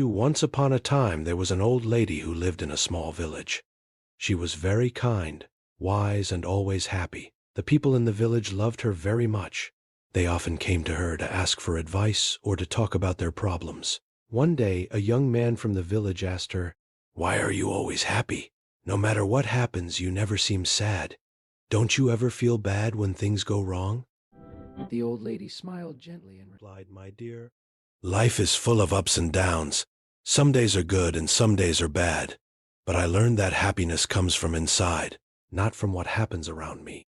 Once upon a time there was an old lady who lived in a small village. She was very kind, wise, and always happy. The people in the village loved her very much. They often came to her to ask for advice or to talk about their problems. One day, a young man from the village asked her, "Why are you always happy? No matter what happens, you never seem sad. Don't you ever feel bad when things go wrong?" The old lady smiled gently and Replied, "My dear, life is full of ups and downs. Some days are good and some days are bad. But I learned that happiness comes from inside, not from what happens around me."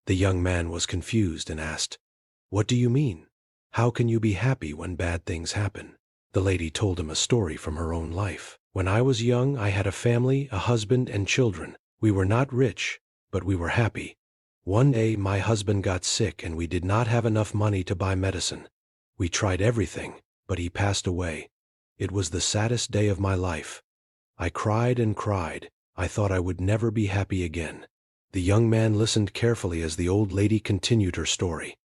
The young man was confused and asked, "What do you mean? How can you be happy when bad things happen?" The lady told him a story from her own life. "When I was young, I had a family, a husband, and children. We were not rich, but we were happy. One day, my husband got sick and we did not have enough money to buy medicine. We tried everything, but he passed away. It was the saddest day of my life. I cried and cried. I thought I would never be happy again." The young man listened carefully as the old lady continued her story.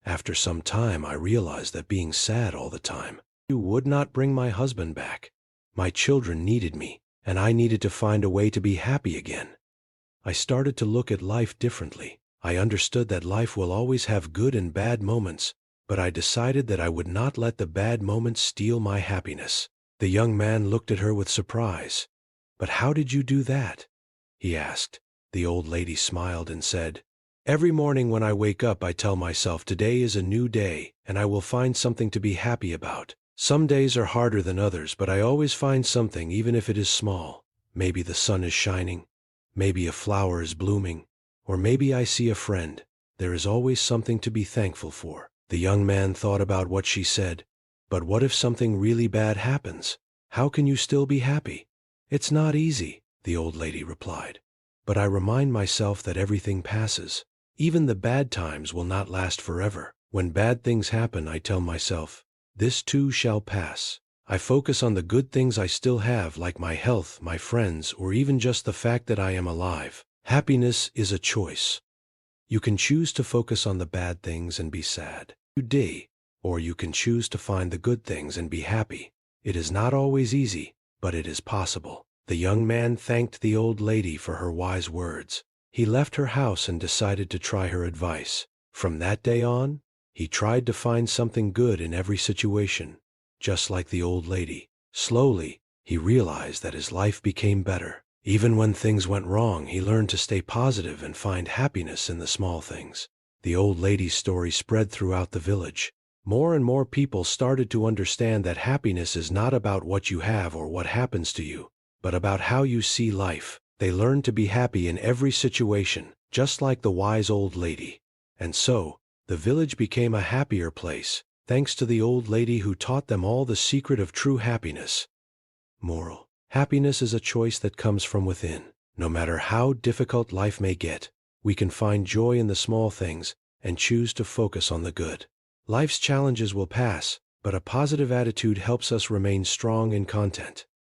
"After some time, I realized that being sad all the time would not bring my husband back. My children needed me, and I needed to find a way to be happy again. I started to look at life differently. I understood that life will always have good and bad moments, but I decided that I would not let the bad moments steal my happiness." The young man looked at her with surprise. "But how did you do that?" he asked. The old lady smiled and said, "Every morning when I wake up, I tell myself today is a new day, and I will find something to be happy about. Some days are harder than others, but I always find something, even if it is small. Maybe the sun is shining, maybe a flower is blooming, or maybe I see a friend. There is always something to be thankful for." The young man thought about what she said. "But what if something really bad happens? How can you still be happy?" "It's not easy," the old lady replied. "But I remind myself that everything passes. Even the bad times will not last forever. When bad things happen, I tell myself, this too shall pass. I focus on the good things I still have, like my health, my friends, or even just the fact that I am alive. Happiness is a choice. You can choose to focus on the bad things and be sad today, or you can choose to find the good things and be happy. It is not always easy, but it is possible." The young man thanked the old lady for her wise words. He left her house and decided to try her advice. From that day on, he tried to find something good in every situation, just like the old lady. Slowly, he realized that his life became better. Even when things went wrong, he learned to stay positive and find happiness in the small things. The old lady's story spread throughout the village. More and more people started to understand that happiness is not about what you have or what happens to you, but about how you see life. They learned to be happy in every situation, just like the wise old lady. And so, the village became a happier place, thanks to the old lady who taught them all the secret of true happiness. Moral: happiness is a choice that comes from within. No matter how difficult life may get, we can find joy in the small things and choose to focus on the good. Life's challenges will pass, but a positive attitude helps us remain strong and content.